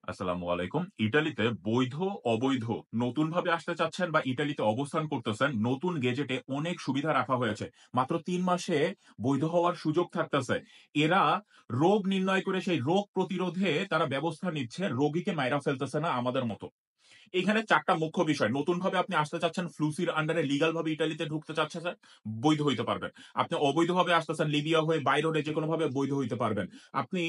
আসসালামু আলাইকুম। ইটালিতে বৈধ, অবৈধ নতুনভাবে আসতে চাচ্ছেন বা ইটালিতে অবস্থান করতেছেন, নতুন গেজেটে অনেক সুবিধা রাখা হয়েছে। মাত্র ৩ মাসে বৈধ হওয়ার সুযোগ থাকতেছে। এরা রোগ নির্ণয় করে সেই রোগ প্রতিরোধে তারা ব্যবস্থা নিচ্ছে, রোগীকে মাইরা ফেলতেছে না আমাদের মতো। এখানে ৪ টা মুখ্য বিষয়। নতুনভাবে আপনি আসতে চাচ্ছেন, ফ্লুসির আন্ডারে লিগাল ভাবে ইটালিতে ঢুকতে চাচ্ছেন, বৈধ হইতে পারবেন। আপনি অবৈধভাবে আসতেছেন, লিবিয়া হয়ে বাইরে যেকোনোভাবে বৈধ হইতে পারবেন। আপনি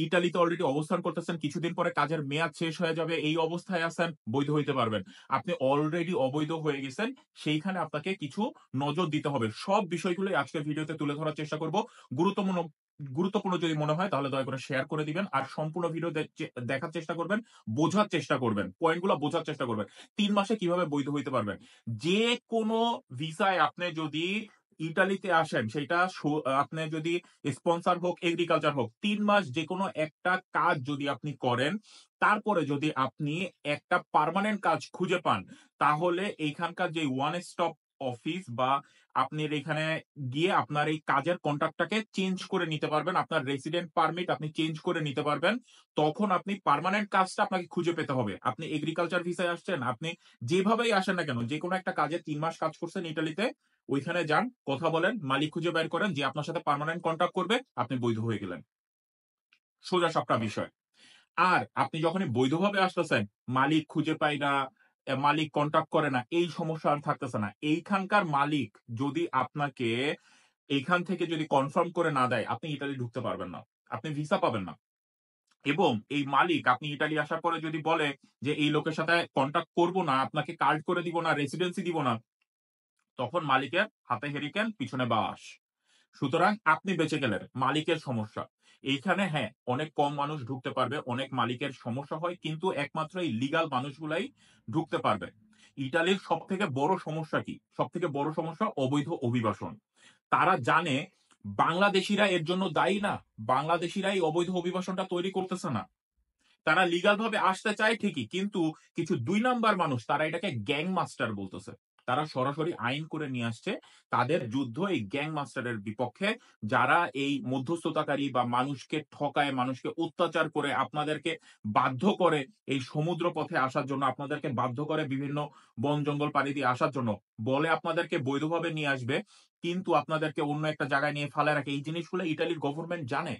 ইটালিতে অলরেডি অবস্থান করতেছেন, কিছুদিন পরে কাজের মেয়াদ শেষ হয়ে যাবে, এই অবস্থায় আছেন, বৈধ হইতে পারবেন। আপনি অলরেডি অবৈধ হয়ে গেছেন, সেইখানে আপনাকে কিছু নজর দিতে হবে। সব বিষয়গুলোই আজকের ভিডিওতে তুলে ধরার চেষ্টা করব। গুরুত্বপূর্ণ গুরুত্বপূর্ণ যদি মনে হয় তাহলে দয়া করে শেয়ার করে দিবেন। আর সম্পূর্ণ ভিডিও দেখার চেষ্টা করবেন, বোঝার চেষ্টা করবেন। পয়েন্টগুলো বোঝার চেষ্টা করবেন। ৩ মাসে কিভাবে বৈধ হইতে পারবেন। যে কোনো ভিসায় আপনি যদি ইটালিতে আসেন, সেইটা আপনি যদি স্পন্সর হোক, এগ্রিকালচার হোক, ৩ মাস যেকোনো একটা কাজ যদি আপনি করেন, তারপরে যদি আপনি একটা পার্মানেন্ট কাজ খুঁজে পান, তাহলে এইখানকার যে ওয়ান স্টপ অফিস বা আপনার এখানে গিয়ে আপনার এই কাজের কন্ট্রাক্টটাকে চেঞ্জ করে নিতে পারবেন। আপনার রেসিডেন্ট পারমিট আপনি চেঞ্জ করে নিতে পারবেন। তখন আপনি পার্মানেন্ট কাজটা আপনাকে খুঁজে পেতে হবে। আপনি এগ্রিকালচার ভিসায় আসছেন, আপনি যেভাবেই আসেন না কেন, যেকোনো একটা কাজে ৩ মাস কাজ করছেন ইটালিতে, ওইখানে যান, কথা বলেন, মালিক খুঁজে বের করেন যে আপনার সাথে পার্মানেন্ট কন্ট্রাক্ট করবে, আপনি বৈধ হয়ে গেলেন। সোজা সাপটা বিষয়। আর আপনি যখনই বৈধভাবে আসতেছেন, মালিক খুঁজে পায় না, মালিক কন্ট্যাক্ট করে না, এই সমস্যা আর থাকতেছে না। এইখানকার মালিক যদি আপনাকে এইখান থেকে যদি কনফার্ম করে না দেয়, আপনি ইতালি ঢুকতে পারবেন না। আপনি ভিসা পাবেন না। এবং এই মালিক আপনি ইতালি আসার পরে যদি বলে যে এই লোকের সাথে কন্ট্যাক্ট করব না, আপনাকে কার্ড করে দিব না, রেসিডেন্সি দিব না, তখন মালিকের হাতে হেরিকেন, পিছনে বাঁশ। সুতরাং আপনি বেঁচে গেলেন, মালিকের সমস্যা। এইখানে হ্যাঁ, অনেক কম মানুষ ঢুকতে পারবে, অনেক মালিকের সমস্যা হয়, কিন্তু একমাত্র এই লিগাল মানুষগুলাই ঢুকতে পারবে। ইটালির সবথেকে বড় সমস্যা কি? সবথেকে বড় সমস্যা অবৈধ অভিবাসন। তারা জানে বাংলাদেশিরা এর জন্য দায়ী না। বাংলাদেশিরা এই অবৈধ অভিবাসনটা তৈরি করতেছে না। তারা লিগাল ভাবে আসতে চায় ঠিকই, কিন্তু কিছু ২ নাম্বার মানুষ তারা এটাকে গ্যাং মাস্টার বলতেছে। তারা সরাসরি আইন করে নিয়ে আসছে। তাদের যুদ্ধ এই গ্যাং মাস্টারের বিপক্ষে, যারা এই মধ্যস্থতাকারী বা মানুষকে ঠকায়, মানুষকে অত্যাচার করে, আপনাদেরকে বাধ্য করে এই সমুদ্র পথে আসার জন্য, আপনাদেরকে বাধ্য করে বিভিন্ন বন জঙ্গল পাড়ি দিয়ে আসার জন্য। বলে আপনাদেরকে বৈধভাবে নিয়ে আসবে, কিন্তু আপনাদেরকে অন্য একটা জায়গায় নিয়ে ফালায় রাখে। এই জিনিসগুলো ইটালির গভর্নমেন্ট জানে।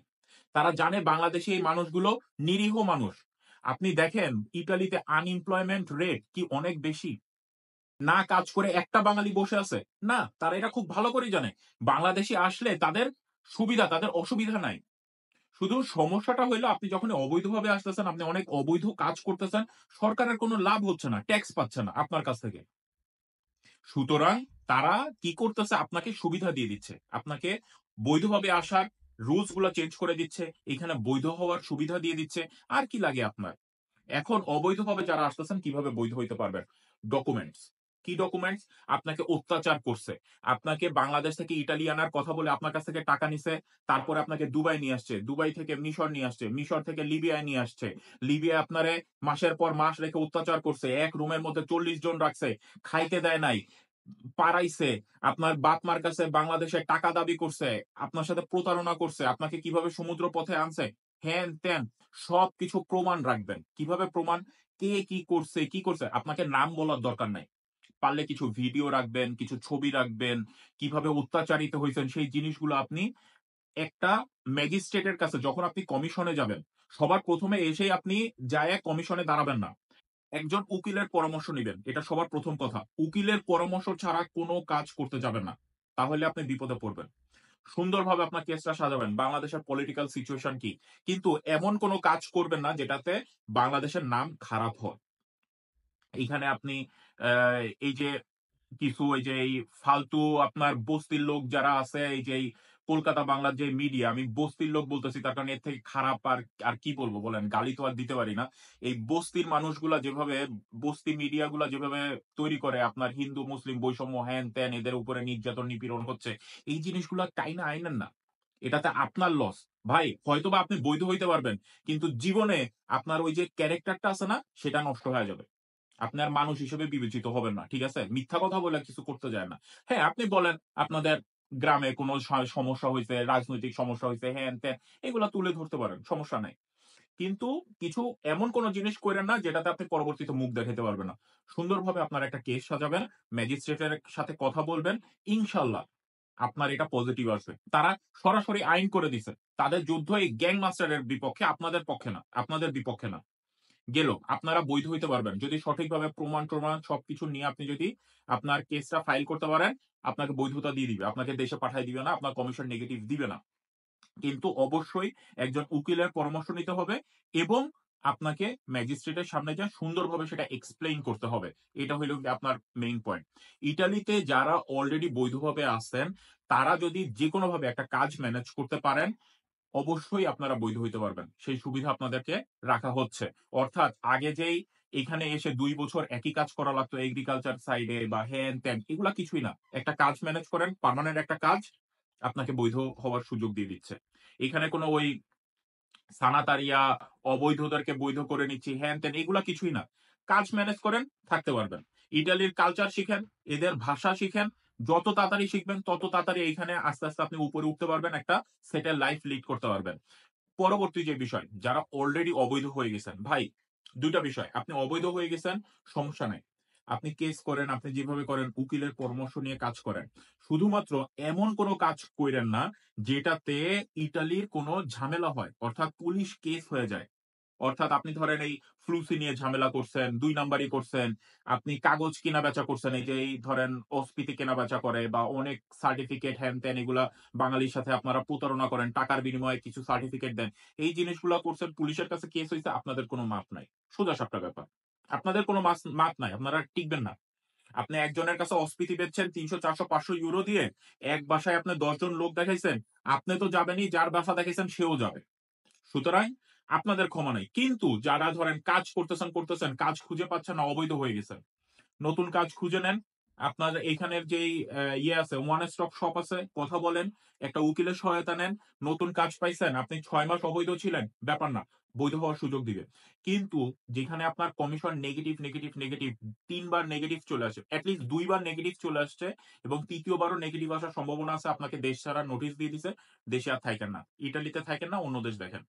তারা জানে বাংলাদেশে এই মানুষগুলো নিরীহ মানুষ। আপনি দেখেন ইতালিতে আনএমপ্লয়মেন্ট রেট কি অনেক বেশি। না কাজ করে একটা বাঙালি বসে আছে। না, তারা এটা খুব ভালো করেই জানে। বাংলাদেশী আসলে তাদের সুবিধা, তাদের অসুবিধা নাই। শুধু সমস্যাটা হইলো আপনি যখন অবৈধভাবে আসতেছেন, আপনি অনেক অবৈধ কাজ করতেছেন, সরকারের কোনো লাভ হচ্ছে না, ট্যাক্স পাচ্ছে না আপনার কাছ থেকে। সুতরাং তারা কি করতেছে? আপনাকে সুবিধা দিয়ে দিচ্ছে। আপনাকে বৈধভাবে আসার রুলস গুলা চেঞ্জ করে দিচ্ছে। এখানে বৈধ হওয়ার সুবিধা দিয়ে দিচ্ছে। আর কি লাগে আপনার? এখন অবৈধভাবে যারা আসতেছেন কিভাবে বৈধ হইতে পারবেন? ডকুমেন্টস। কি ডকুমেন্টস? আপনাকে অত্যাচার করছে। আপনাকে বাংলাদেশ থেকে ইটালি আনার কথা বলে আপনার কাছ থেকে টাকা নিছে। তারপরে আপনাকে দুবাই নিয়ে আসছে। দুবাই থেকে মিশর নিয়ে আসছে। মিশর থেকে লিবিয়ায় নিয়ে আসছে। লিবিয়ায় আপনারে মাসের পর মাস রেখে অত্যাচার করছে। এক রুমের মধ্যে ৪০ জন রাখছে। খাইতে দেয় নাই। পাড়াইছে। আপনার বাপ মার কাছে বাংলাদেশে টাকা দাবি করছে। আপনার সাথে প্রতারণা করছে। আপনাকে কিভাবে সমুদ্র পথে আনছে। হ্যান-ত্যান সবকিছু প্রমাণ রাখবেন। কিভাবে প্রমাণ? কে কি করছে, কি করছে? আপনাকে নাম বলার দরকার নাই। পারলে কিছু ভিডিও রাখবেন, কিছু ছবি রাখবেন। কিভাবে অত্যাচারিত হইছেন সেই জিনিসগুলো আপনি একটা ম্যাজিস্ট্রেটের কাছে যখন আপনি কমিশনে যাবেন, সবার ১ম এ এসেই আপনি যায়া কমিশনে দাঁড়াবেন না। একজন উকিলের পরামর্শ নিবেন। এটা সবার ১ম কথা। উকিলের পরামর্শ ছাড়া কোন কাজ করতে যাবেন না। তাহলে আপনি বিপদে পড়বেন। সুন্দরভাবে আপনার কেসটা সাজাবেন। বাংলাদেশের পলিটিক্যাল সিচুয়েশন কি? কিন্তু এমন কোন কাজ করবেন না যেটাতে বাংলাদেশের নাম খারাপ হয়। এইখানে আপনি আ এই যে কিছু এই যে এই ফালতু আপনার বস্তির লোক যারা আছে, এই যে এই কলকাতা বাংলার যে মিডিয়া, আমি বস্তির লোক বলতেছি তার কারণ এর থেকে খারাপ আর কি বলবো বলেন? গালি তো আর দিতে পারি না। এই বস্তির মানুষগুলা যেভাবে, বস্তি মিডিয়াগুলা যেভাবে তৈরি করে, আপনার হিন্দু মুসলিম বৈষম্য হ্যান-ত্যান, এদের উপরে নির্যাতন নিপীড়ন হচ্ছে। এই জিনিসগুলা টাইনা আইনেন না। এটাতে আপনার লস। ভাই হয়তোবা আপনি বৈধ হইতে পারবেন। কিন্তু জীবনে আপনার ওই যে ক্যারেক্টারটা আছে না? সেটা নষ্ট হয়ে যাবে। আপনি আর মানুষ হিসেবে বিবেচিত হবেন না। ঠিক আছে? মিথ্যা কথা বলে কিছু করতে যায় না। হ্যাঁ, আপনি বলেন আপনাদের গ্রামে কোন সমস্যা হইছে, রাজনৈতিক সমস্যা হইছে, হ্যান-ত্যান, এগুলা তুলে ধরতে পারেন। সমস্যা নাই। কিন্তু কিছু এমন কোন জিনিস কইরেন না যেটাতে আপনি পরবর্তীতে মুখ দেখাইতে পারবেন না। সুন্দরভাবে আপনার একটা কেস সাজাবেন, ম্যাজিস্ট্রেটের সাথে কথা বলবেন। ইনশাআল্লাহ আপনার এটা পজিটিভ আসবে। তারা সরাসরি আইন করে দিছে। তাদের যুদ্ধ এই গ্যাং মাস্টারের বিপক্ষে, আপনাদের পক্ষে না, আপনাদের বিপক্ষে না। গেল। আপনারা বৈধ হইতে পারবেন। যদি সঠিকভাবে প্রমাণ-টমাণ সবকিছু নিয়ে আপনি যদি আপনার কেসটা ফাইল করতে পারেন, আপনাকে বৈধতা দিয়ে দিবে। আপনাকে দেশে পাঠায় দিবে না, আপনার কমিশন নেগেটিভ দিবে না। কিন্তু অবশ্যই একজন উকিলের পরামর্শ নিতে হবে এবং আপনাকে ম্যাজিস্ট্রেটের সামনে যেয়ে সুন্দরভাবে সেটা এক্সপ্লেইন করতে হবে। এটা হইল গিয়ে আপনার মেইন পয়েন্ট। ইতালিতে যারা অলরেডি বৈধভাবে আছেন, তারা যদি যেকোনোভাবে একটা কাজ ম্যানেজ করতে পারেন, অবশ্যই আপনারা বৈধ হইতে পারবেন। সেই সুবিধা আপনাদেরকে রাখা হচ্ছে। অর্থাৎ আগে যেই এখানে এসে ২ বছর একই কাজ করা লাগতো এগ্রিকালচার সাইডে বা হ্যান-ত্যান, এগুলা কিছুই না। একটা কাজ ম্যানেজ করেন, পার্মানেন্ট একটা কাজ, আপনাকে বৈধ হওয়ার সুযোগ দিয়ে দিচ্ছে। এখানে কোনো ওই সানাতারিয়া, অবৈধদেরকে বৈধ করে নিচ্ছি, হ্যান-ত্যান এগুলা কিছুই না। কাজ ম্যানেজ করেন, থাকতে পারবেন। ইটালির কালচার শিখেন, এদের ভাষা শিখেন। যত তাড়াতাড়ি শিখবেন, তত তাড়াতাড়ি এইখানে আস্তে, আস্তে আপনি উপরে উঠতে পারবেন। একটা সেটেল লাইফ লিড করতে পারবেন। পরবর্তী যে বিষয়, যারা অলরেডি অবৈধ হয়ে গেছেন, ভাই ২ টা বিষয়। আপনি অবৈধ হয়ে গেছেন, সমস্যা নাই। আপনি কেস করেন, আপনি যেভাবে করেন উকিলের পরামর্শ নিয়ে কাজ করেন। শুধুমাত্র এমন কোন কাজ কইরেন না যেটাতে ইটালির কোন ঝামেলা হয়। অর্থাৎ পুলিশ কেস হয়ে যায়। অর্থাৎ আপনি ধরেন এই ফ্লুসি নিয়ে ঝামেলা করছেন, ২ নাম্বারি করছেন, আপনি কাগজ কেনা-বেচা করছেন। এই যে এই ধরেন অস্ফীতি কেনা-বেচা করে বা অনেক সার্টিফিকেট হ্যান-ত্যান এগুলা বাঙালির সাথে আপনারা প্রতারণা করেন। টাকার বিনিময়ে কিছু সার্টিফিকেট দেন। এই জিনিসগুলা করছেন, পুলিশের কাছে কেস হইছে, আপনাদের কোন মাপ নাই। সোজা-সাপটা ব্যাপার। আপনাদের কোন মাপ নাই। আপনারা টিকবেন না। আপনি একজনের কাছে অস্ফীতি বেচছেন ৩০০, ৪০০, ৫০০ ইউরো দিয়ে। এক বাসায় আপনি ১০ জন লোক দেখাইছেন। আপনি তো যাবেনই, যার বাসা দেখাইছেন সেও যাবে। সুতরাং আপনাদের ক্ষমা নাই। কিন্তু যারা ধরেন কাজ করতেছেন, কাজ খুঁজে পাচ্ছেন না, অবৈধ হয়ে গেছেন। নতুন কাজ খুঁজে নেন। আপনার এইখানের যেই আছে, ওয়ান স্টপ শপ আছে, কথা বলেন, একটা উকিলের সহায়তা নেন। নতুন কাজ পাইছেন, আপনি ৬ মাস অবৈধ ছিলেন, ব্যাপার না। বৈধ হওয়ার সুযোগ দিবে। কিন্তু যেখানে আপনার কমিশন নেগেটিভ ৩ বার নেগেটিভ চলে আসে। এট লিস্ট ২ বার নেগেটিভ চলে আসছে এবং ৩য় বারও নেগেটিভ আসার সম্ভাবনা আছে। আপনাকে দেশ ছাড়ার নোটিশ দিয়ে দিছে। দেশে আর থাইকেন না। ইটালিতে থাইকেন না, অন্য দেশ দেখেন।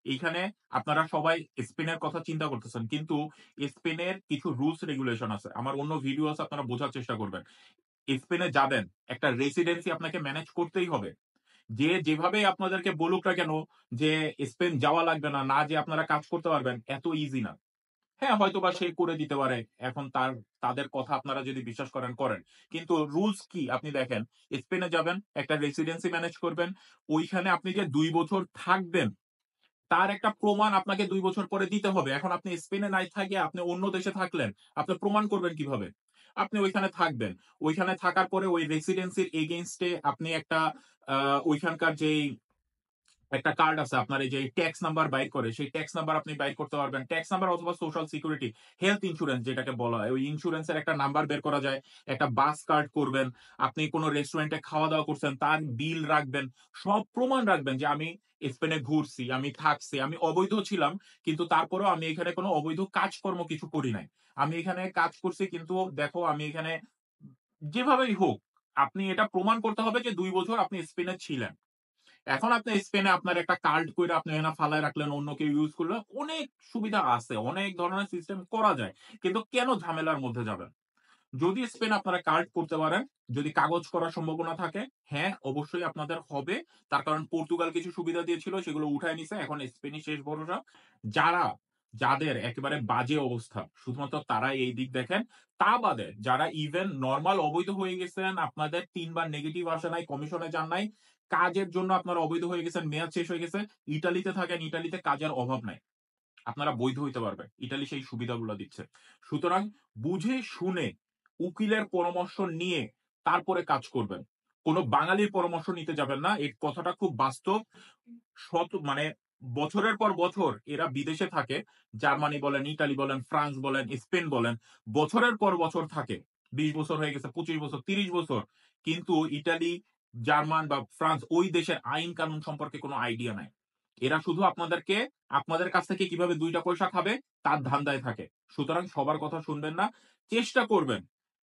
এইখানে আপনারা সবাই স্পেনের কথা চিন্তা করতেছেন। কিন্তু স্পেনের কিছু রুলস রেগুলেশন আছে। আমার অন্য ভিডিও আছে, আপনারা বোঝার চেষ্টা করবেন। স্পেনে যাবেন, একটা রেসিডেন্সি আপনাকে ম্যানেজ করতেই হবে। যে যেভাবেই আপনাদেরকে বলুক না কেন যে স্পেন যাওয়া লাগবে না, না যেয়ে আপনারা কাজ করতে পারবেন, এত ইজি না। হ্যাঁ, হয়তোবা সে করে দিতে পারে। এখন তাদের কথা আপনারা যদি বিশ্বাস করেন, করেন। কিন্তু রুলস কি আপনি দেখেন, স্পেনে যাবেন, একটা রেসিডেন্সি ম্যানেজ করবেন। ওইখানে আপনি যে ২ বছর থাকবেন তার একটা প্রমাণ আপনাকে ২ বছর পরে দিতে হবে। এখন আপনি স্পেনে নাই থাকিয়া আপনি অন্য দেশে থাকলেন। আপনি প্রমাণ করবেন কিভাবে? আপনি ওইখানে থাকবেন। ওইখানে থাকার পরে ওই রেসিডেন্সির এগেইনস্ট এ আপনি একটা আ ওইখানকার যেই একটা কার্ড আছে আপনার এই যে ট্যাক্স নাম্বার বাইর করে, সেই ট্যাক্স নাম্বার আপনি বাইর করতে পারবেন। ট্যাক্স নাম্বার অথবা সোশ্যাল সিকিউরিটি, হেলথ ইন্সুরেন্স যেটাকে বলা হয়, ওই ইন্সুরেন্সের একটা নাম্বার বের করা যায়। একটা বাস কার্ড করবেন। আপনি কোন রেস্টুরেন্টে খাওয়া-দাওয়া করছেন, তার বিল রাখবেন। সব প্রমাণ রাখবেন যে আমি স্পেনে ঘুরছি, আমি থাকছি, আমি অবৈধ ছিলাম। কিন্তু তারপরেও আমি এখানে কোন অবৈধ কাজকর্ম কিছু করি নাই। আমি এখানে কাজ করছি কিন্তু দেখো আমি এখানে যেভাবেই হোক, আপনি এটা প্রমাণ করতে হবে যে ২ বছর আপনি স্পেনে ছিলেন। এখন আপনি স্পেনে আপনার একটা কার্ড কইরা আপনি এখানে ফালায় রাখলেন, অন্য কেউ ইউজ করলো। অনেক সুবিধা আছে। অনেক ধরনের সিস্টেম করা যায়। কিন্তু কেন ঝামেলার মধ্যে যাবেন? যদি স্পেন আপনারা কার্ড করতে পারেন, যদি কাগজ করার সম্ভাবনা থাকে, হ্যাঁ, অবশ্যই আপনাদের হবে। তার কারণ পর্তুগাল কিছু সুবিধা দিয়েছিল, সেগুলো উঠায় নিছে। এখন স্পেনই শেষ ভরসা। যারা যাদের একেবারে বাজে অবস্থা, শুধুমাত্র তারাই এই দিক দেখেন। তা বাদে যারা ইভেন নরমাল অবৈধ হয়ে গেছেন, আপনাদের ৩ বার নেগেটিভ আসে নাই, কমিশনে যান নাই, কাজের জন্য আপনারা অবৈধ হয়ে গেছেন, মেয়াদ শেষ হয়ে গেছে, ইটালিতে থাকেন, ইটালিতে কাজের অভাব নাই। আপনারা বৈধ হইতে পারবেন। ইতালি সেই সুবিধাগুলো দিচ্ছে। সুতরাং বুঝে শুনে উকিলের পরামর্শ নিয়ে তারপরে কাজ করবেন। কোন বাঙালির পরামর্শ নিতে যাবেন না। এই কথাটা খুব বাস্তব। মানে বছরের পর বছর এরা বিদেশে থাকে। জার্মানি বলেন, ইতালি বলেন, ফ্রান্স বলেন, স্পেন বলেন। বছরের পর বছর থাকে। ২০ বছর হয়ে গেছে, ২৫ বছর, ৩০ বছর। কিন্তু ইতালি, জার্মান বা ফ্রান্স ওই দেশের আইন কানুন সম্পর্কে কোন আইডিয়া নাই। এরা শুধু আপনাদের কাছ থেকে কিভাবে ২ টা পয়সা খাবে তার ধান্দায় থাকে। সুতরাং সবার কথা শুনবেন না। চেষ্টা করবেন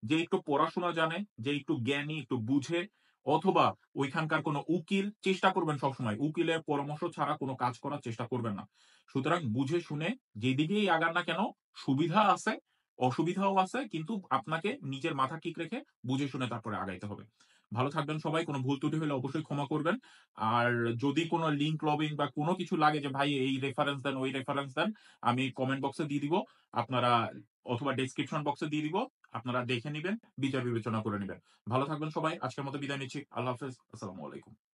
যে একটু পড়াশোনা জানে, যে একটু জ্ঞানী, একটু বুঝে অথবা ওইখানকার কোনো উকিল চেষ্টা করবেন সবসময়। উকিলের পরামর্শ ছাড়া কোনো কাজ করার চেষ্টা করবেন না। সুতরাং বুঝে শুনে যেদিকেই আগান না কেন সুবিধা আছে, অসুবিধাও আছে কিন্তু আপনাকে নিজের মাথা ঠিক রেখে বুঝে শুনে তারপরে আগাইতে হবে। ভালো থাকবেন সবাই। কোনো ভুল ত্রুটি হলে অবশ্যই ক্ষমা করবেন। আর যদি কোনো লিংক লবিং বা কোনো কিছু লাগে যে ভাই এই রেফারেন্স দেন, ওই রেফারেন্স দেন, আমি কমেন্ট বক্সে দিয়ে দিব। আপনারা অথবা ডেসক্রিপশন বক্সে দিয়ে দিব। আপনারা দেখে নিবেন, বিচার বিবেচনা করে নিবেন। ভালো থাকবেন সবাই। আজকের মতো বিদায় নিচ্ছি। আল্লাহ হাফেজ। আসসালামু আলাইকুম।